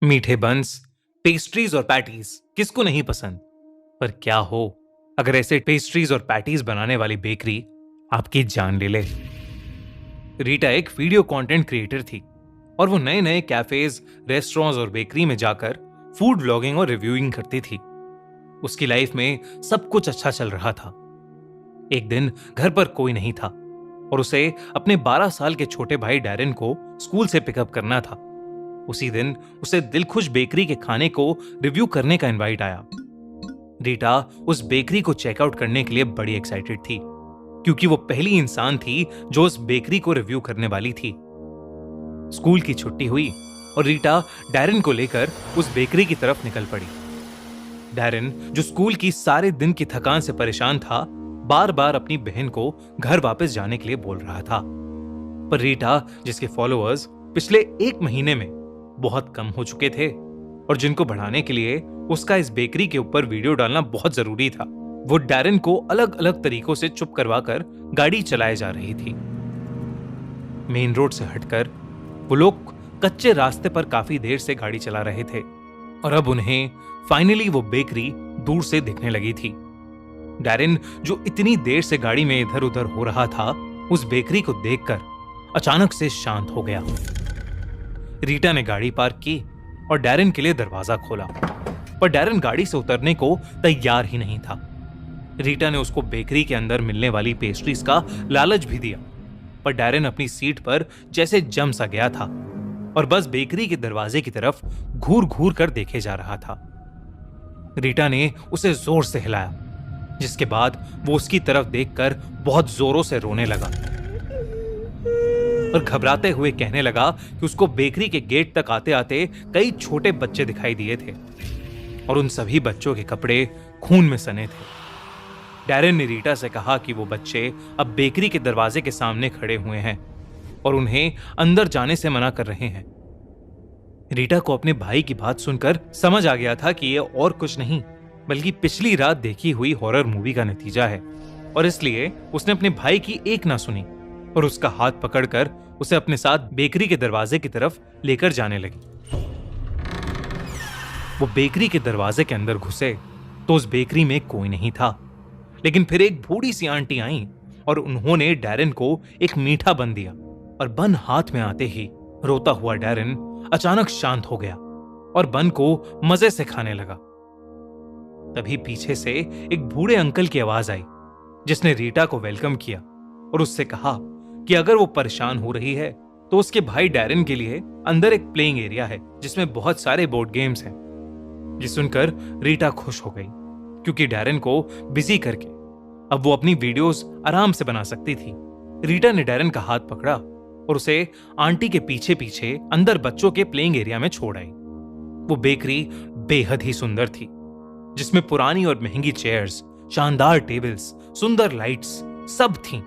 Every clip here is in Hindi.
मीठे बंस, पेस्ट्रीज और पैटीज किसको नहीं पसंद। पर क्या हो अगर ऐसे पेस्ट्रीज और पैटीज बनाने वाली बेकरी आपकी जान ले ले। रीटा एक वीडियो कंटेंट क्रिएटर थी और वो नए नए कैफेज, रेस्टोरेंट्स और बेकरी में जाकर फूड व्लॉगिंग और रिव्यूइंग करती थी। उसकी लाइफ में सब कुछ अच्छा चल रहा था। एक दिन घर पर कोई नहीं था और उसे अपने 12 साल के छोटे भाई डैरेन को स्कूल से पिकअप करना था। उसी दिन उसे दिलखुश बेकरी के खाने को रिव्यू करने का इनवाइट आया। रीटा उस बेकरी को चेकआउट करने के लिए बड़ी एक्साइटेड थी क्योंकि वो पहली इंसान थी जो उस बेकरी को रिव्यू करने वाली थी। स्कूल की छुट्टी हुई और रीटा डैरेन को लेकर उस बेकरी की तरफ निकल पड़ी। डैरेन, जो स्कूल की सारे दिन की थकान से परेशान था, बार बार अपनी बहन को घर वापस जाने के लिए बोल रहा था। पर रीटा, जिसके फॉलोअर्स पिछले 1 महीने में बहुत कम हो चुके थे और जिनको बढ़ाने के लिए उसका इस बेकरी के ऊपर वीडियो डालना बहुत जरूरी था, वो डैरेन को अलग अलग तरीकों से चुप करवाकर गाड़ी चलाए जा रही थी। मेन रोड से हटकर वो लोग कच्चे रास्ते पर काफी देर से गाड़ी चला रहे थे और अब उन्हें फाइनली वो बेकरी दूर से दिखने लगी थी। डैरेन, जो इतनी देर से गाड़ी में इधर उधर हो रहा था, उस बेकरी को देखकर अचानक से शांत हो गया। रीटा ने गाड़ी पार्क की और डैरेन के लिए दरवाजा खोला, पर डैरेन गाड़ी से उतरने को तैयार ही नहीं था। रीटा ने उसको बेकरी के अंदर मिलने वाली पेस्ट्रीज का लालच भी दिया, पर डैरेन अपनी सीट पर जैसे जम सा गया था और बस बेकरी के दरवाजे की तरफ घूर घूर कर देखे जा रहा था। रीटा ने उसे जोर से हिलाया, जिसके बाद वो उसकी तरफ देखकर बहुत जोरों से रोने लगा और घबराते हुए कहने लगा कि उसको बेकरी के गेट तक आते आते कई छोटे बच्चे दिखाई दिए थे और उन सभी बच्चों के कपड़े खून में सने थे। डैरेन ने रीटा से कहा कि वो बच्चे अब बेकरी के दरवाजे के सामने खड़े हुए हैं और उन्हें अंदर जाने से मना कर रहे हैं। रीटा को अपने भाई की बात सुनकर समझ आ गया था कि ये और कुछ नहीं बल्कि पिछली रात देखी हुई हॉरर मूवी का नतीजा है और इसलिए उसने अपने भाई की एक ना सुनी और उसका हाथ पकड़कर उसे अपने साथ बेकरी के दरवाजे की तरफ लेकर जाने लगी। वो बेकरी के दरवाजे के अंदर घुसे तो उस बेकरी में कोई नहीं था, लेकिन फिर एक बूढ़ी सी आंटी आई और उन्होंने डैरेन को एक मीठा बन दिया और बन हाथ में आते ही रोता हुआ डैरेन अचानक शांत हो गया और बन को मजे से खाने लगा। तभी पीछे से एक बूढ़े अंकल की आवाज आई जिसने रीटा को वेलकम किया और उससे कहा कि अगर वो परेशान हो रही है तो उसके भाई डैरेन के लिए अंदर एक प्लेइंग एरिया है जिसमें बहुत सारे बोर्ड गेम्स हैं। ये सुनकर रीटा खुश हो गई क्योंकि डैरेन को बिजी करके अब वो अपनी वीडियोस आराम से बना सकती थी। रीटा ने डैरेन का हाथ पकड़ा और उसे आंटी के पीछे पीछे अंदर बच्चों के प्लेइंग एरिया में छोड़ आई। वो बेकरी बेहद ही सुंदर थी, जिसमें पुरानी और महंगी चेयर्स, शानदार टेबल्स, सुंदर लाइट्स सब थीं।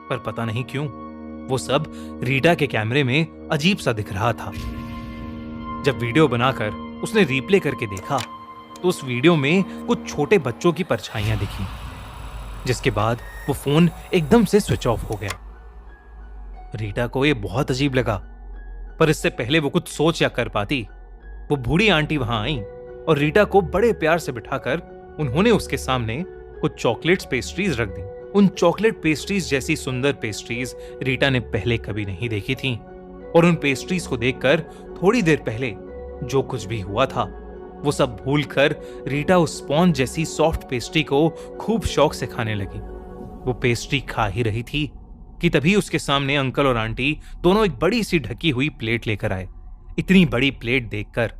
पर पता नहीं क्यों वो सब रीटा के कैमरे में अजीब सा दिख रहा था। जब वीडियो बनाकर उसने रिप्ले करके देखा तो उस वीडियो में कुछ छोटे बच्चों की परछाइयां दिखी, जिसके बाद वो फोन एकदम से स्विच ऑफ हो गया। रीटा को ये बहुत अजीब लगा, पर इससे पहले वो कुछ सोच या कर पाती, वो बूढ़ी आंटी वहां आई और रीटा को बड़े प्यार से बिठाकर उन्होंने उसके सामने कुछ चॉकलेट्स पेस्ट्रीज रख दी। उन चॉकलेट पेस्ट्रीज जैसी सुंदर पेस्ट्रीज रीटा ने पहले कभी नहीं देखी थी और उन पेस्ट्रीज को देखकर थोड़ी देर पहले जो कुछ भी हुआ था वो सब भूलकर रीटा उस स्पॉन्ज जैसी सॉफ्ट पेस्ट्री को खूब शौक से खाने लगी। वो पेस्ट्री खा ही रही थी कि तभी उसके सामने अंकल और आंटी दोनों एक बड़ी सी ढकी हुई प्लेट लेकर आए। इतनी बड़ी प्लेट देखकर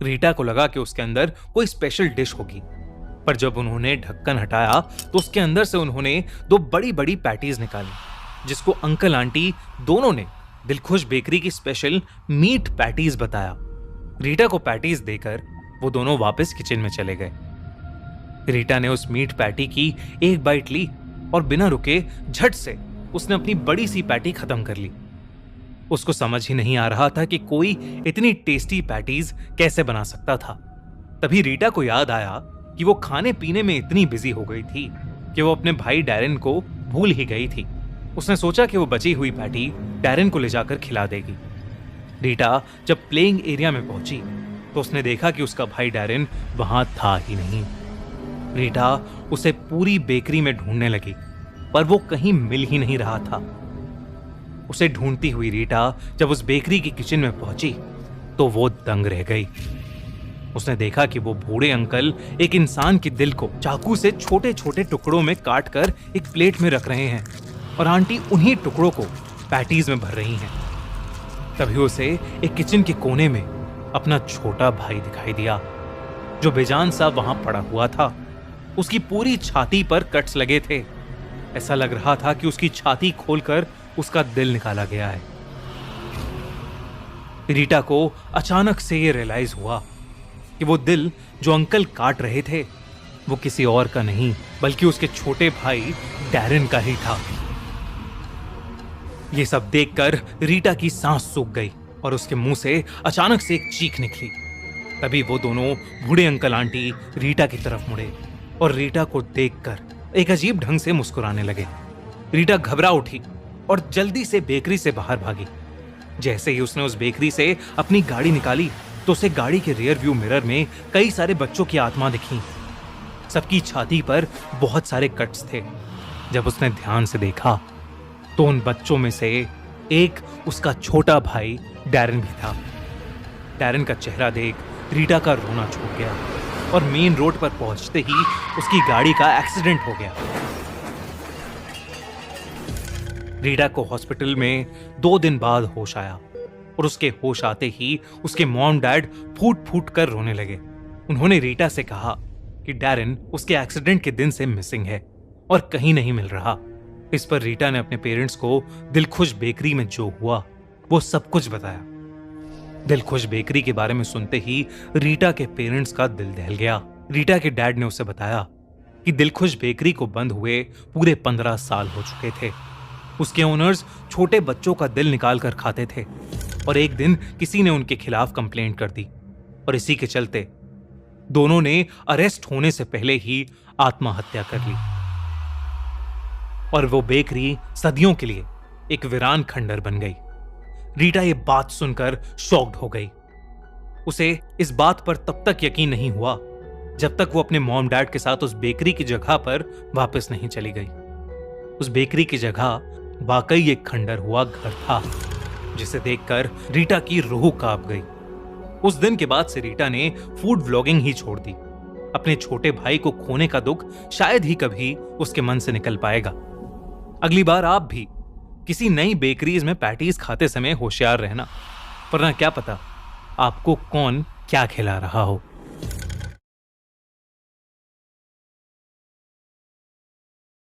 रीटा को लगा कि उसके अंदर कोई स्पेशल डिश होगी, पर जब उन्होंने ढक्कन हटाया तो उसके अंदर से उन्होंने 2 बड़ी बड़ी पैटीज निकाली, जिसको अंकल आंटी दोनों ने दिलखुश बेकरी की स्पेशल मीट पैटीज बताया। रीटा को पैटीज देकर वो दोनों वापस किचन में चले गए। रीटा ने उस मीट पैटी की एक बाइट ली और बिना रुके झट से उसने अपनी बड़ी सी पैटी खत्म कर ली। उसको समझ ही नहीं आ रहा था कि कोई इतनी टेस्टी पैटीज कैसे बना सकता था। तभी रीटा को याद आया कि वो खाने पीने में इतनी बिजी हो गई थी कि वो अपने भाई डैरेन को भूल ही गई थी। उसने सोचा कि वो बची हुई पैटी डैरेन को ले जाकर खिला देगी। रीटा जब प्लेइंग एरिया में पहुंची तो उसने देखा कि उसका भाई डैरेन वहां था ही नहीं। रीटा उसे पूरी बेकरी में ढूंढने लगी, पर वो कहीं मिल ही नहीं रहा था। उसे ढूंढती हुई रीटा जब उस बेकरी की किचन में पहुंची तो वो दंग रह गई। उसने देखा कि वो बूढ़े अंकल एक इंसान के दिल को चाकू से छोटे छोटे टुकड़ों में काट कर एक प्लेट में रख रहे हैं और आंटी उन्हीं टुकड़ों को पैटीज में भर रही हैं। तभी उसे एक किचन के कोने में अपना छोटा भाई दिखाई दिया, जो बेजान सा वहां पड़ा हुआ था। उसकी पूरी छाती पर कट्स लगे थे। ऐसा लग रहा था कि उसकी छाती खोलकर उसका दिल निकाला गया है। रीटा को अचानक से यह रियलाइज हुआ कि वो दिल जो अंकल काट रहे थे वो किसी और का नहीं बल्कि उसके छोटे भाई डैरेन का ही था। ये सब देखकर रीटा की सांस सूख गई और उसके मुंह से अचानक से एक चीख निकली। तभी वो दोनों बूढ़े अंकल आंटी रीटा की तरफ मुड़े और रीटा को देखकर एक अजीब ढंग से मुस्कुराने लगे। रीटा घबरा उठी और जल्दी से बेकरी से बाहर भागी। जैसे ही उसने उस बेकरी से अपनी गाड़ी निकाली तो उसे गाड़ी के रियर व्यू मिरर में कई सारे बच्चों की आत्मा दिखी। सबकी छाती पर बहुत सारे कट्स थे। जब उसने ध्यान से देखा तो उन बच्चों में से एक उसका छोटा भाई डैरेन भी था। डैरेन का चेहरा देख रीटा का रोना छूट गया और मेन रोड पर पहुंचते ही उसकी गाड़ी का एक्सीडेंट हो गया। रीटा को हॉस्पिटल में 2 दिन बाद होश आया और उसके होश आते ही उसके मॉम डैड फूट फूट कर रोने लगे। उन्होंने रीटा से कहा कि डैरेन उसके एक्सीडेंट के दिन से मिसिंग है और कहीं नहीं मिल रहा। इस पर रीटा ने अपने पेरेंट्स को दिलखुश बेकरी में जो हुआ वो सब कुछ बताया। दिलखुश बेकरी के बारे में सुनते ही रीटा के पेरेंट्स का दिल दहल गया। रीटा के डैड ने उसे बताया कि दिलखुश बेकरी को बंद हुए पूरे 15 साल हो चुके थे। उसके ओनर्स छोटे बच्चों का दिल निकाल कर खाते थे और एक दिन किसी ने उनके खिलाफ कंप्लेंट कर दी और इसी के चलते दोनों ने अरेस्ट होने से पहले ही आत्महत्या कर ली और वो बेकरी सदियों के लिए एक वीरान खंडर बन गई। रीटा ये बात सुनकर शॉक्ड हो गई। उसे इस बात पर तब तक यकीन नहीं हुआ जब तक वो अपने मॉम डैड के साथ उस बेकरी की जगह पर वापस नहीं चली गई। उस बेकरी की जगह वाकई एक खंडर हुआ घर था, जिसे देखकर रीटा की रूह कांप गई। उस दिन के बाद से रीटा ने फूड व्लॉगिंग ही छोड़ दी। अपने छोटे भाई को खोने का दुख शायद ही कभी उसके मन से निकल पाएगा। अगली बार आप भी किसी नई बेकरीज में पैटीज खाते समय होशियार रहना, वरना क्या पता आपको कौन क्या खिला रहा हो।